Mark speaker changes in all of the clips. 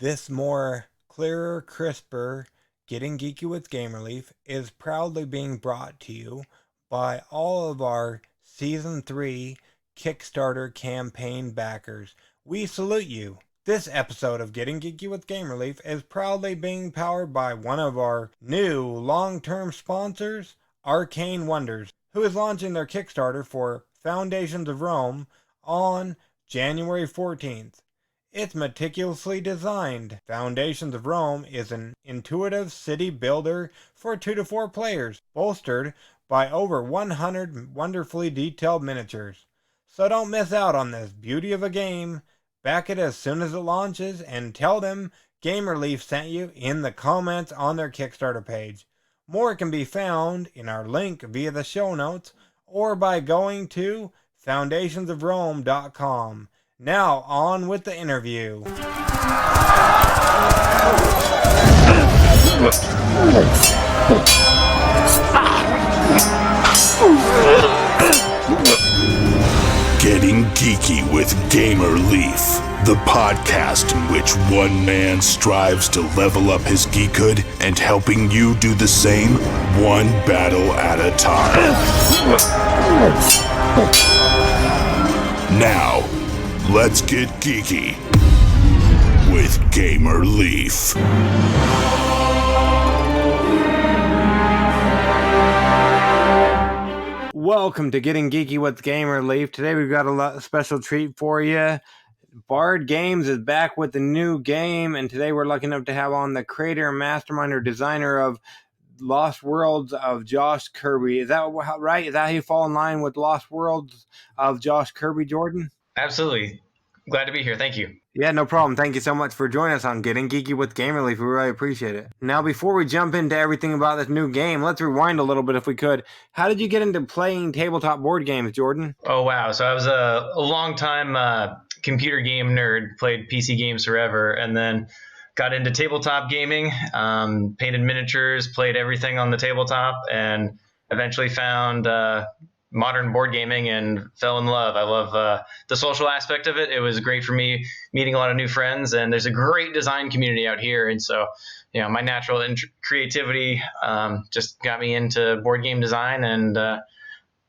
Speaker 1: This more clearer, crisper Getting Geeky with Gamerleaf is proudly being brought to you by all of our Season 3 Kickstarter campaign backers. We salute you. This episode of Getting Geeky with Gamerleaf is proudly being powered by one of our new long-term sponsors, Arcane Wonders, who is launching their Kickstarter for Foundations of Rome on January 14th. It's meticulously designed. Foundations of Rome is an intuitive city builder for 2 to 4 players, bolstered by over 100 wonderfully detailed miniatures. So don't miss out on this beauty of a game. Back it as soon as it launches and tell them Gamerleaf sent you in the comments on their Kickstarter page. More can be found in our link via the show notes or by going to foundationsofrome.com. Now, on with the interview.
Speaker 2: Getting Geeky with Gamerleaf, the podcast in which one man strives to level up his geekhood and helping you do the same, one battle at a time. Now, let's get geeky with Gamerleaf.
Speaker 1: Welcome to Getting Geeky with Gamerleaf. Today we've got a special treat for you. Bard Games is back with a new game, and today we're lucky enough to have on the creator, mastermind, or designer of Lost Worlds of Josh Kirby. Is that right? Is that how you fall in line with Lost Worlds of Josh Kirby, Jordan?
Speaker 3: Absolutely. Glad to be here. Thank you.
Speaker 1: Yeah, no problem. Thank you so much for joining us on Getting Geeky with Gamerleaf. We really appreciate it. Now, before we jump into everything about this new game, let's rewind a little bit if we could. How did you get into playing tabletop board games, Jordan?
Speaker 3: Oh, wow. So I was a long-time computer game nerd, played PC games forever, and then got into tabletop gaming, painted miniatures, played everything on the tabletop, and eventually found modern board gaming and fell in love. I love the social aspect of it. It was great for me meeting a lot of new friends, and there's a great design community out here. And so, my natural creativity just got me into board game design, and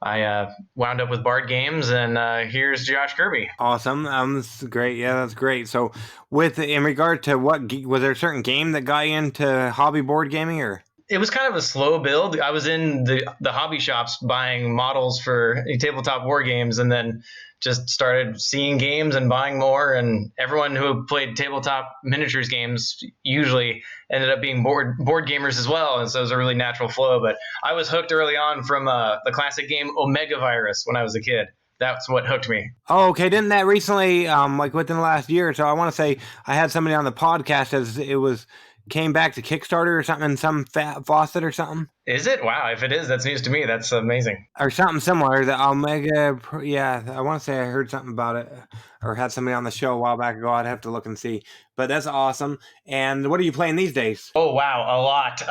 Speaker 3: I wound up with Bard Games, and here's Josh Kirby.
Speaker 1: Awesome. That's great. Yeah, that's great. So in regard to was there a certain game that got you into hobby board gaming, or?
Speaker 3: It was kind of a slow build. I was in the hobby shops buying models for tabletop war games, and then just started seeing games and buying more. And everyone who played tabletop miniatures games usually ended up being board gamers as well. And so it was a really natural flow. But I was hooked early on from the classic game Omega Virus when I was a kid. That's what hooked me.
Speaker 1: Oh, okay. Didn't that recently, like within the last year or so, I want to say I had somebody on the podcast as it came back to Kickstarter or something in some faucet or something.
Speaker 3: Is it? Wow. If it is, that's news to me. That's amazing.
Speaker 1: Or something similar. The Omega, yeah, I want to say I heard something about it or had somebody on the show a while back ago. I'd have to look and see. But that's awesome. And what are you playing these days?
Speaker 3: Oh, wow. A lot.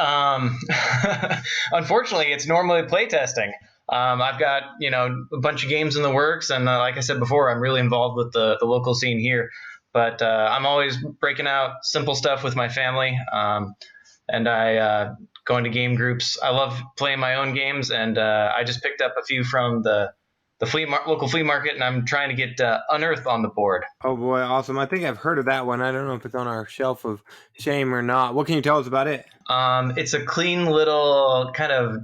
Speaker 3: Unfortunately, it's normally playtesting. I've got, a bunch of games in the works. And like I said before, I'm really involved with the local scene here. But I'm always breaking out simple stuff with my family, and I go into game groups. I love playing my own games, and I just picked up a few from the local flea market, and I'm trying to get Unearthed on the board.
Speaker 1: Oh, boy, awesome. I think I've heard of that one. I don't know if it's on our shelf of shame or not. What can you tell us about it?
Speaker 3: It's a clean little kind of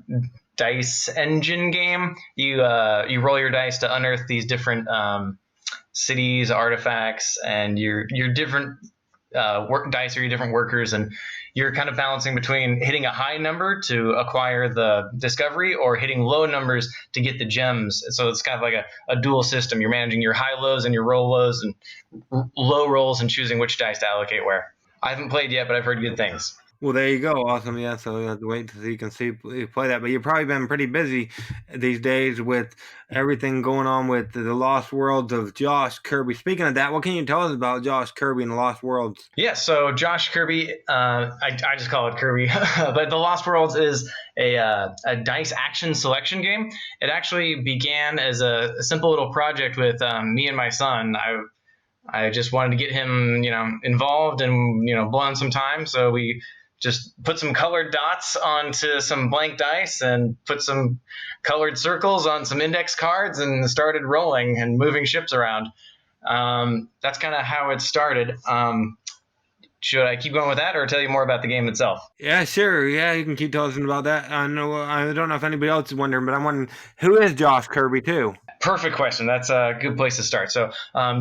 Speaker 3: dice engine game. You roll your dice to unearth these different cities, artifacts, and your different dice are your different workers, and you're kind of balancing between hitting a high number to acquire the discovery or hitting low numbers to get the gems. So it's kind of like a dual system. You're managing your high lows and your roll lows and low rolls and choosing which dice to allocate where. I haven't played yet, but I've heard good things.
Speaker 1: Well, there you go. Awesome. Yeah, so you have to wait until you can play that. But you've probably been pretty busy these days with everything going on with the Lost Worlds of Josh Kirby. Speaking of that, what can you tell us about Josh Kirby and the Lost Worlds?
Speaker 3: Yeah, so Josh Kirby, I just call it Kirby, but the Lost Worlds is a dice action selection game. It actually began as a simple little project with me and my son. I just wanted to get him, involved and, blow in some time. So we just put some colored dots onto some blank dice and put some colored circles on some index cards and started rolling and moving ships around. That's kind of how it started. Should I keep going with that or tell you more about the game itself?
Speaker 1: Yeah, sure. Yeah, you can keep telling us about that. I don't know if anybody else is wondering, but I'm wondering, who is Josh Kirby too?
Speaker 3: Perfect question. That's a good place to start. So,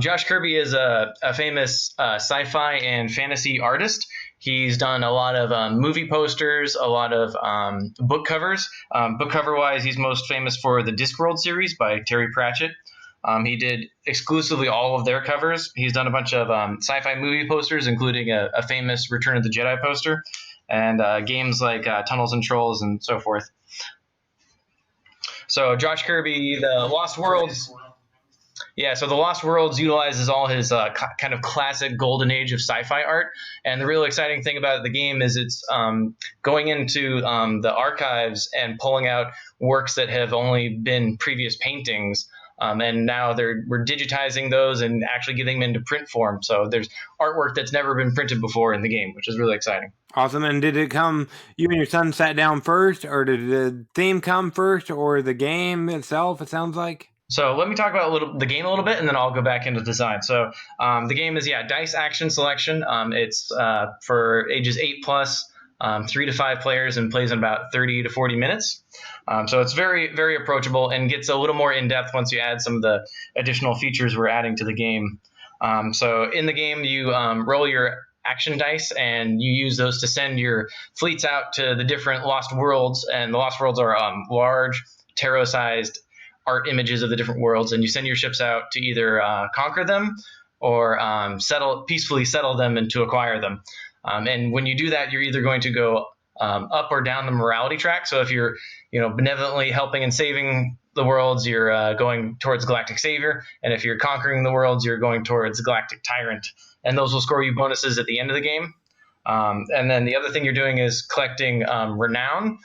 Speaker 3: Josh Kirby is a famous sci-fi and fantasy artist. He's done a lot of movie posters, a lot of book covers. Book cover-wise, he's most famous for the Discworld series by Terry Pratchett. He did exclusively all of their covers. He's done a bunch of sci-fi movie posters, including a famous Return of the Jedi poster, and games like Tunnels and Trolls and so forth. So Josh Kirby, the Lost Worlds. Yeah, so the Lost Worlds utilizes all his kind of classic golden age of sci-fi art, and the real exciting thing about the game is it's going into the archives and pulling out works that have only been previous paintings, and now we're digitizing those and actually getting them into print form. So there's artwork that's never been printed before in the game, which is really exciting.
Speaker 1: Awesome. And did it come, you and your son sat down first, or did the theme come first, or the game itself, it sounds like?
Speaker 3: So let me talk about the game a little bit, and then I'll go back into design. So the game is, dice action selection. It's for ages 8+, 3 to 5 players, and plays in about 30 to 40 minutes. So it's very, very approachable and gets a little more in-depth once you add some of the additional features we're adding to the game. So in the game, you roll your action dice, and you use those to send your fleets out to the different Lost Worlds. And the Lost Worlds are large, tarot-sized art images of the different worlds, and you send your ships out to either conquer them or peacefully settle them and to acquire them. And when you do that, you're either going to go up or down the morality track. So if you're benevolently helping and saving the worlds, you're going towards Galactic Savior, and if you're conquering the worlds, you're going towards Galactic Tyrant, and those will score you bonuses at the end of the game. And then the other thing you're doing is collecting renown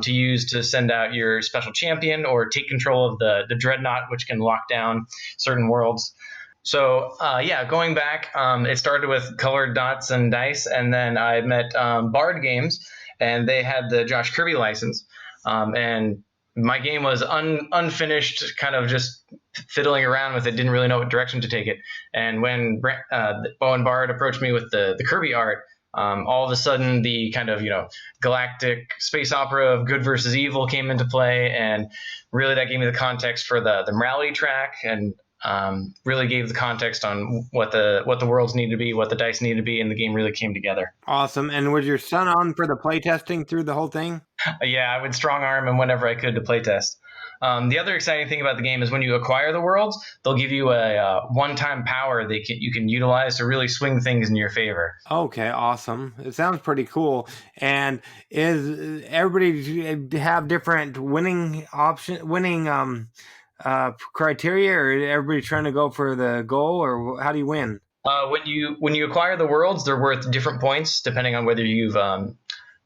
Speaker 3: to use to send out your special champion or take control of the dreadnought, which can lock down certain worlds. So going back, it started with colored dots and dice, and then I met Bard Games, and they had the Josh Kirby license, and my game was unfinished, kind of just fiddling around with it, didn't really know what direction to take it. And when Bowen Bard approached me with the Kirby art, all of a sudden the kind of galactic space opera of good versus evil came into play, and really that gave me the context for the morality track, and really gave the context on what the worlds need to be, what the dice need to be, and the game really came together.
Speaker 1: Awesome. And was your son on for the playtesting through the whole thing?
Speaker 3: Yeah, I would strong arm him whenever I could to playtest. The other exciting thing about the game is when you acquire the worlds, they'll give you a one-time power that you can utilize to really swing things in your favor.
Speaker 1: Okay, awesome. It sounds pretty cool. And is everybody have different winning criteria, or everybody trying to go for the goal, or how do you win?
Speaker 3: When you acquire the worlds, they're worth different points depending on whether you've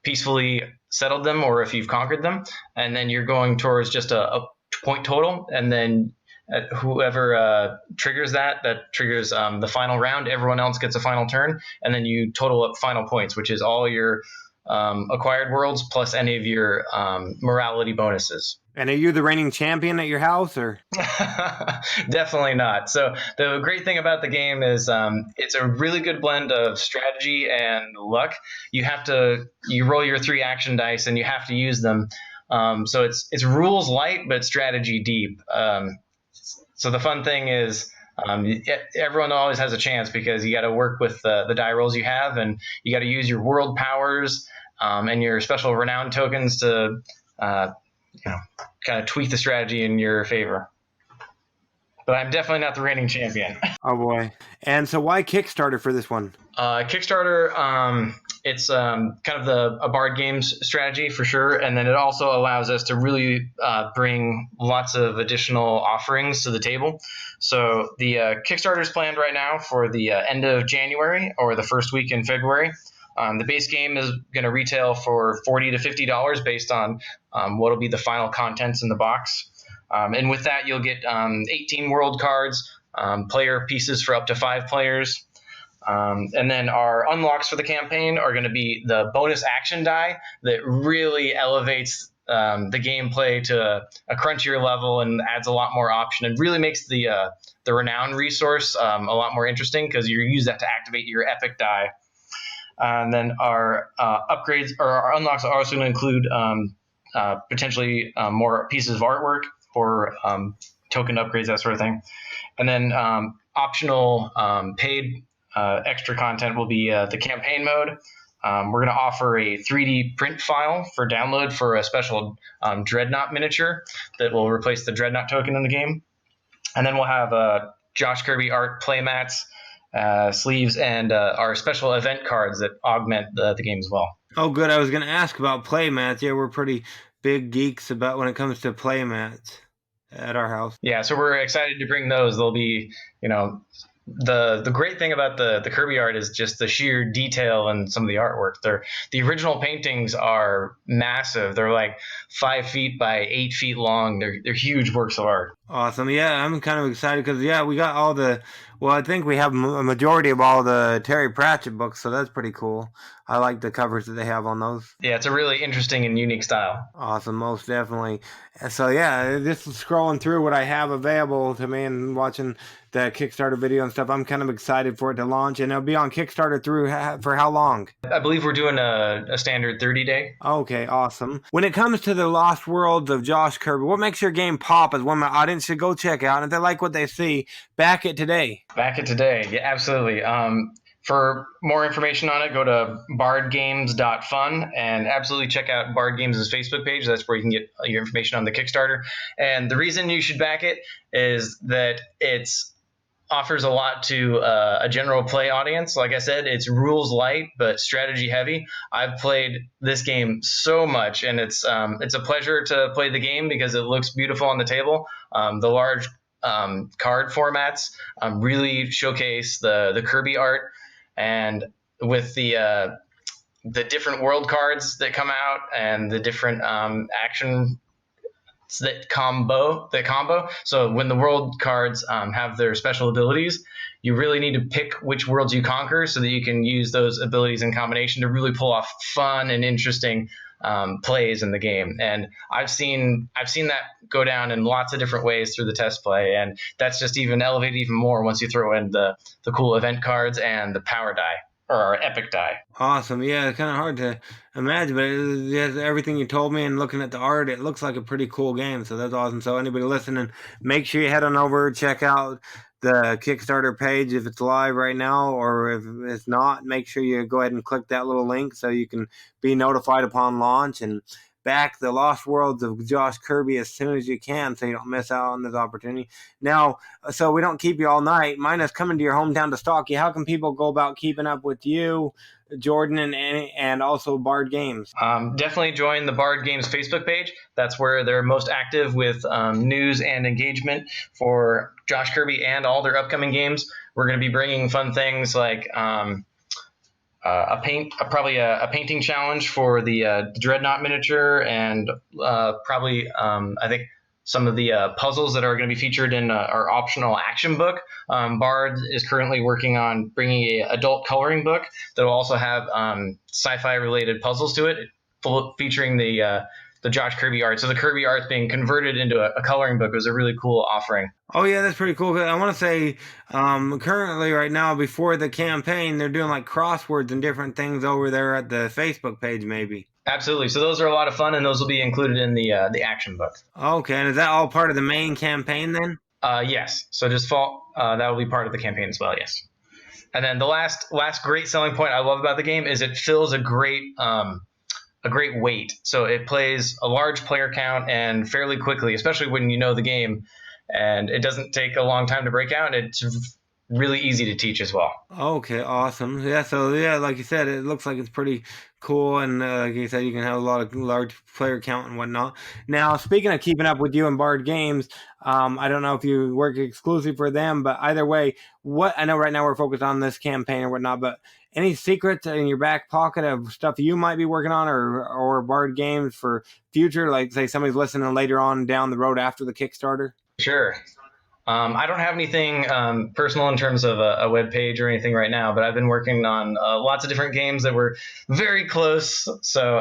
Speaker 3: peacefully settled them or if you've conquered them, and then you're going towards just a point total, and then whoever triggers that triggers the final round. Everyone else gets a final turn, and then you total up final points, which is all your acquired worlds plus any of your morality bonuses.
Speaker 1: And are you the reigning champion at your house, or?
Speaker 3: Definitely not. So the great thing about the game is it's a really good blend of strategy and luck. You roll your 3 action dice, and you have to use them. So it's rules light, but strategy deep. So the fun thing is everyone always has a chance, because you got to work with the die rolls you have, and you got to use your world powers and your special renown tokens to kind of tweak the strategy in your favor. But I'm definitely not the reigning champion.
Speaker 1: Oh boy! And so why Kickstarter for this one?
Speaker 3: Kickstarter, it's kind of a Bard Games strategy for sure, and then it also allows us to really bring lots of additional offerings to the table. So the Kickstarter is planned right now for the end of January or the first week in February. The base game is going to retail for $40 to $50 based on what will be the final contents in the box. And with that, you'll get 18 world cards, player pieces for up to 5 players. And then our unlocks for the campaign are going to be the bonus action die that really elevates the gameplay to a crunchier level and adds a lot more option and really makes the renown resource a lot more interesting because you use that to activate your epic die. And then our upgrades or our unlocks are also going to include potentially more pieces of artwork or token upgrades, that sort of thing. And then optional paid extra content will be the campaign mode. We're going to offer a 3D print file for download for a special Dreadnought miniature that will replace the Dreadnought token in the game. And then we'll have Josh Kirby art playmats, sleeves, and our special event cards that augment the game as well.
Speaker 1: Oh, good. I was going to ask about playmats. Yeah, we're pretty big geeks about when it comes to playmats at our house.
Speaker 3: Yeah, so we're excited to bring those. They'll be, the great thing about the Kirby art is just the sheer detail and some of the artwork. The original paintings are massive. They're like 5 feet by 8 feet long. They're huge works of art.
Speaker 1: Awesome. Yeah, I'm kind of excited because, we got all I think we have a majority of all the Terry Pratchett books, so that's pretty cool. I like the covers that they have on those.
Speaker 3: Yeah, it's a really interesting and unique style.
Speaker 1: Awesome, most definitely. So, just scrolling through what I have available to me and watching the Kickstarter video and stuff, I'm kind of excited for it to launch, and it'll be on Kickstarter for how long?
Speaker 3: I believe we're doing a standard 30-day.
Speaker 1: Okay, awesome. When it comes to the Lost Worlds of Josh Kirby, what makes your game pop is one my audience should go check out, and if they like what they see, back it today.
Speaker 3: Back it today, yeah, absolutely. For more information on it, go to bardgames.fun and absolutely check out Bard Games' Facebook page. That's where you can get your information on the Kickstarter. And the reason you should back it is that it's offers a lot to a general play audience. Like I said, it's rules light but strategy heavy. I've played this game so much, and it's a pleasure to play the game because it looks beautiful on the table. The large card formats really showcase the Kirby art, and with the different world cards that come out and the different action that combo. So when the world cards have their special abilities, you really need to pick which worlds you conquer so that you can use those abilities in combination to really pull off fun and interesting plays in the game. And I've seen that go down in lots of different ways through the test play, and that's just even elevated even more once you throw in the cool event cards and the power die or epic die.
Speaker 1: Awesome. Yeah, it's kind of hard to imagine, but everything you told me and looking at the art, it looks like a pretty cool game. So that's awesome. So anybody listening, make sure you head on over, check out the Kickstarter page if it's live right now, or if it's not, make sure you go ahead and click that little link so you can be notified upon launch and back the Lost Worlds of Josh Kirby as soon as you can so you don't miss out on this opportunity. Now, so we don't keep you all night, minus coming to your hometown to stalk you, how can people go about keeping up with you, Jordan, and also Bard Games?
Speaker 3: Definitely join the Bard Games Facebook page. That's where they're most active with news and engagement for Josh Kirby and all their upcoming games. We're going to be bringing fun things like probably a painting challenge for the Dreadnought miniature, and probably I think some of the puzzles that are going to be featured in our optional action book. Bard is currently working on bringing an adult coloring book that will also have sci-fi related puzzles to it, featuring the Josh Kirby art. So the Kirby art's being converted into a coloring book. It was a really cool offering.
Speaker 1: Oh, yeah, that's pretty cool. I want to say currently right now, before the campaign, they're doing like crosswords and different things over there at the Facebook page maybe.
Speaker 3: Absolutely. So those are a lot of fun, and those will be included in the action book.
Speaker 1: Okay, and is that all part of the main campaign then?
Speaker 3: Yes. So just that will be part of the campaign as well, yes. And then the last great selling point I love about the game is it fills a great weight. So it plays a large player count and fairly quickly, especially when you know the game, and it doesn't take a long time to break out, and it's really easy to teach as well.
Speaker 1: Okay, awesome. Yeah, so like you said, it looks like it's pretty cool, and like you said, you can have a lot of large player count and whatnot. Now, speaking of keeping up with you and Bard Games, I don't know if you work exclusively for them, but either way, I know right now we're focused on this campaign or whatnot, but any secrets in your back pocket of stuff you might be working on or Bard Games for future, like say somebody's listening later on down the road after the Kickstarter?
Speaker 3: Sure. I don't have anything personal in terms of a web page or anything right now, but I've been working on lots of different games that were very close. So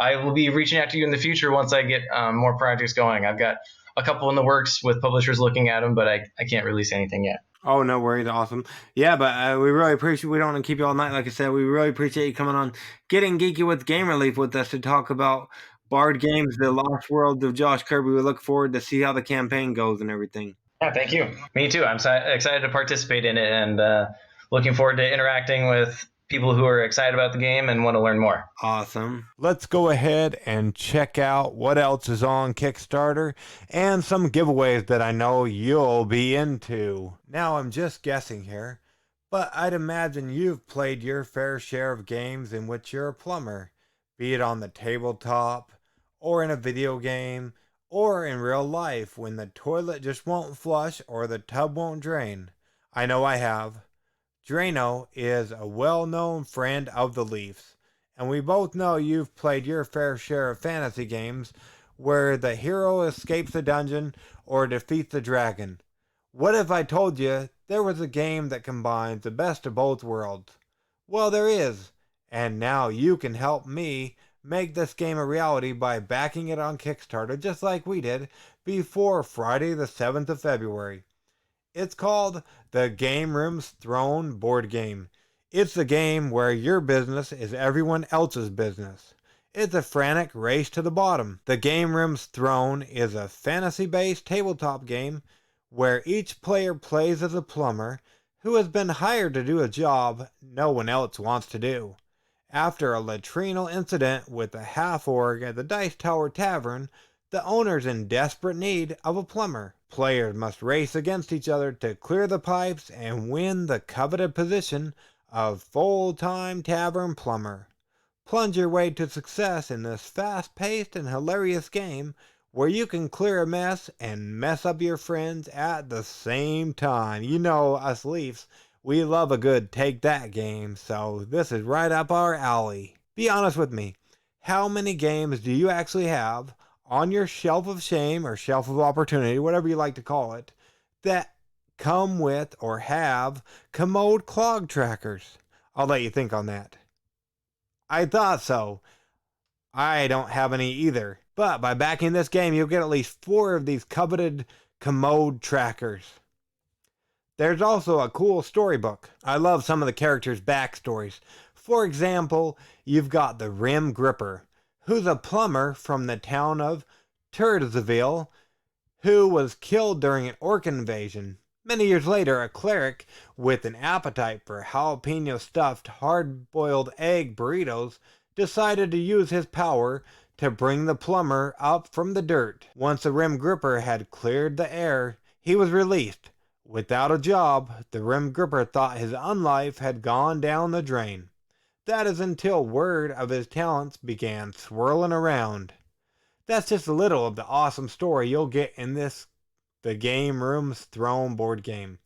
Speaker 3: I will be reaching out to you in the future once I get more projects going. I've got a couple in the works with publishers looking at them, but I can't release anything yet.
Speaker 1: Oh, no worries. Awesome. Yeah, but we really appreciate, we don't want to keep you all night. Like I said, we really appreciate you coming on Getting Geeky with Game Relief with us to talk about Bard Games, The Lost World of Josh Kirby. We look forward to see how the campaign goes and everything.
Speaker 3: Yeah, thank you. Me too. I'm excited to participate in it and looking forward to interacting with people who are excited about the game and want to learn more.
Speaker 1: Awesome. Let's go ahead and check out what else is on Kickstarter and some giveaways that I know you'll be into. Now, I'm just guessing here, but I'd imagine you've played your fair share of games in which you're a plumber, be it on the tabletop, or in a video game, or in real life when the toilet just won't flush or the tub won't drain. I know I have. Drano is a well-known friend of the Leafs, and we both know you've played your fair share of fantasy games where the hero escapes the dungeon or defeats the dragon. What if I told you there was a game that combines the best of both worlds? Well, there is, and now you can help me make this game a reality by backing it on Kickstarter just like we did before Friday the 7th of February. It's called the Game Room's Throne board game. It's a game where your business is everyone else's business. It's a frantic race to the bottom. The Game Room's Throne is a fantasy-based tabletop game where each player plays as a plumber who has been hired to do a job no one else wants to do. After a latrinal incident with a half-orc at the Dice Tower Tavern, the owner's in desperate need of a plumber. Players must race against each other to clear the pipes and win the coveted position of full-time tavern plumber. Plunge your way to success in this fast-paced and hilarious game where you can clear a mess and mess up your friends at the same time. You know, us Leafs, we love a good take that game, so this is right up our alley. Be honest with me, how many games do you actually have on your shelf of shame or shelf of opportunity, whatever you like to call it, that come with or have commode clog trackers? I'll let you think on that. I thought so. I don't have any either. But by backing this game, you'll get at least 4 of these coveted commode trackers. There's also a cool storybook. I love some of the characters' backstories. For example, you've got the Rim Gripper, who's a plumber from the town of Turdsville, who was killed during an orc invasion. Many years later, a cleric with an appetite for jalapeno-stuffed hard-boiled egg burritos decided to use his power to bring the plumber up from the dirt. Once the Rim Gripper had cleared the air, he was released. Without a job, the Rim Gripper thought his unlife had gone down the drain. That is until word of his talents began swirling around. That's just a little of the awesome story you'll get in the Game Room's Throne board game.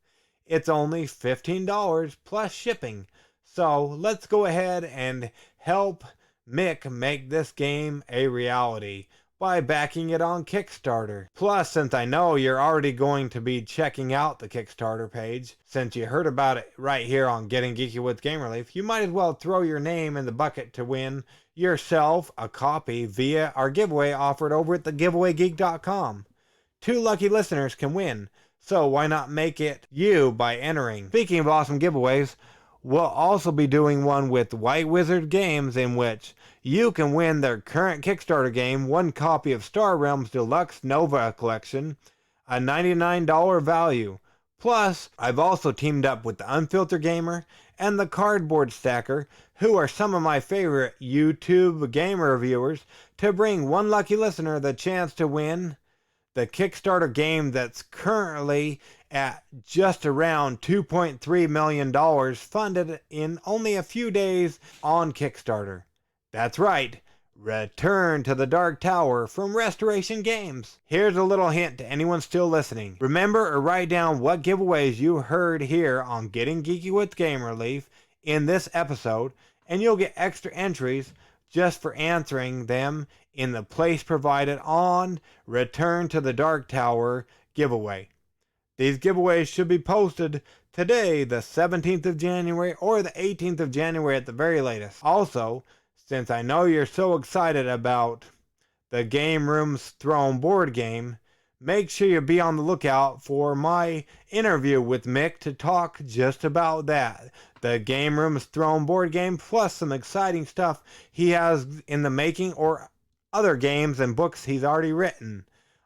Speaker 1: It's only $15 plus shipping. So let's go ahead and help Mick make this game a reality by backing it on Kickstarter. Plus, since I know you're already going to be checking out the Kickstarter page, since you heard about it right here on Getting Geeky with Game Relief, you might as well throw your name in the bucket to win yourself a copy via our giveaway offered over at thegiveawaygeek.com. 2 lucky listeners can win, so why not make it you by entering? Speaking of awesome giveaways, we'll also be doing one with White Wizard Games in which you can win their current Kickstarter game, 1 copy of Star Realms Deluxe Nova Collection, a $99 value. Plus, I've also teamed up with the Unfiltered Gamer and the Cardboard Stacker, who are some of my favorite YouTube gamer reviewers, to bring 1 lucky listener the chance to win the Kickstarter game that's currently at just around $2.3 million funded in only a few days on Kickstarter. That's right, Return to the Dark Tower from Restoration Games. Here's a little hint to anyone still listening. Remember or write down what giveaways you heard here on Getting Geeky with Game Relief in this episode, and you'll get extra entries just for answering them in the place provided on Return to the Dark Tower giveaway. These giveaways should be posted today, the 17th of January, or the 18th of January at the very latest. Also, since I know you're so excited about the Game Room's Throne board game, make sure you be on the lookout for my interview with Mick to talk just about that. The Game Room's Throne board game, plus some exciting stuff he has in the making or other games and books he's already written.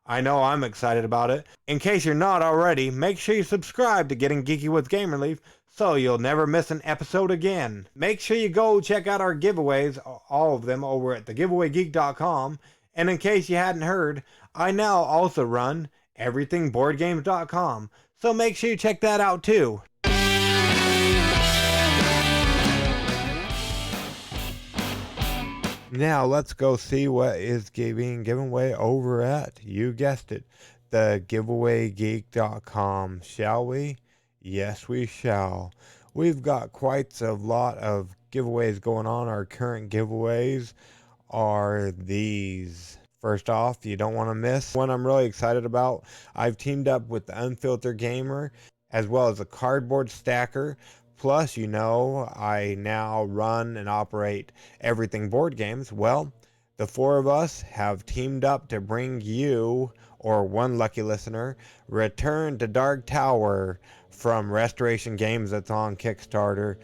Speaker 1: I know I'm excited about it. In case you're not already, make sure you subscribe to Getting Geeky with Gamerleaf so you'll never miss an episode again. Make sure you go check out our giveaways, all of them, over at thegiveawaygeek.com. And in case you hadn't heard, I now also run everythingboardgames.com. So make sure you check that out too. Now let's go see what is being given away over at, you guessed it, thegiveawaygeek.com, shall we? Yes, we shall. We've got quite a lot of giveaways going on. Our current giveaways are these. First off, you don't want to miss one I'm really excited about. I've teamed up with the Unfiltered Gamer as well as a cardboard stacker. Plus, you know, I now run and operate Everything Board Games. Well, the four of us have teamed up to bring you, or one lucky listener, Return to Dark Tower from Restoration Games that's on Kickstarter.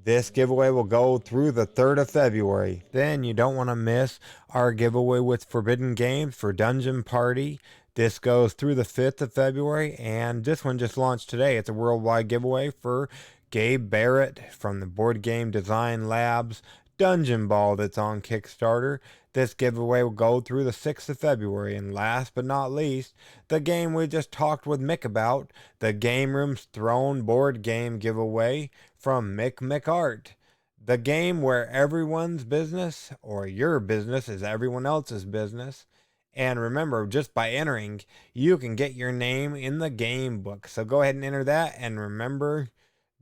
Speaker 1: This giveaway will go through the 3rd of February. Then you don't want to miss our giveaway with Forbidden Games for Dungeon Party. This goes through the 5th of February, and this one just launched today. It's a worldwide giveaway for Gabe Barrett from the Board Game Design Labs Dungeon Ball that's on Kickstarter. This giveaway will go through the 6th of February. And last but not least, the game we just talked with Mick about, the Game Room's Throne board game giveaway from Mick Art. The game where everyone's business, or your business, is everyone else's business. And remember, just by entering, you can get your name in the game book. So go ahead and enter that, and remember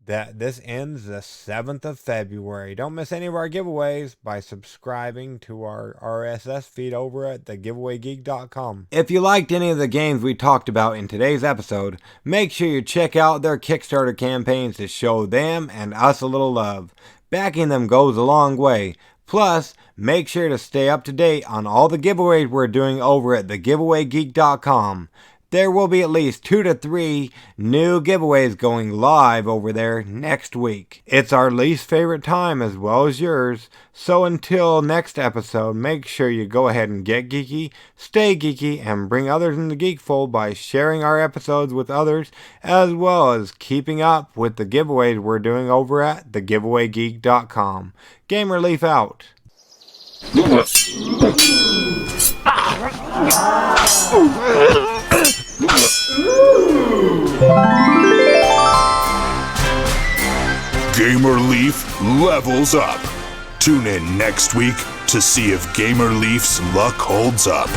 Speaker 1: that this ends the 7th of February. Don't miss any of our giveaways by subscribing to our RSS feed over at thegiveawaygeek.com. If you liked any of the games we talked about in today's episode, make sure you check out their Kickstarter campaigns to show them and us a little love. Backing them goes a long way. Plus, make sure to stay up to date on all the giveaways we're doing over at thegiveawaygeek.com. There will be at least 2 to 3 new giveaways going live over there next week. It's our least favorite time as well as yours. So until next episode, make sure you go ahead and get geeky, stay geeky, and bring others in the geek fold by sharing our episodes with others, as well as keeping up with the giveaways we're doing over at thegiveawaygeek.com. Gamerleaf out.
Speaker 2: Gamerleaf levels up. Tune in next week to see if Gamerleaf's luck holds up.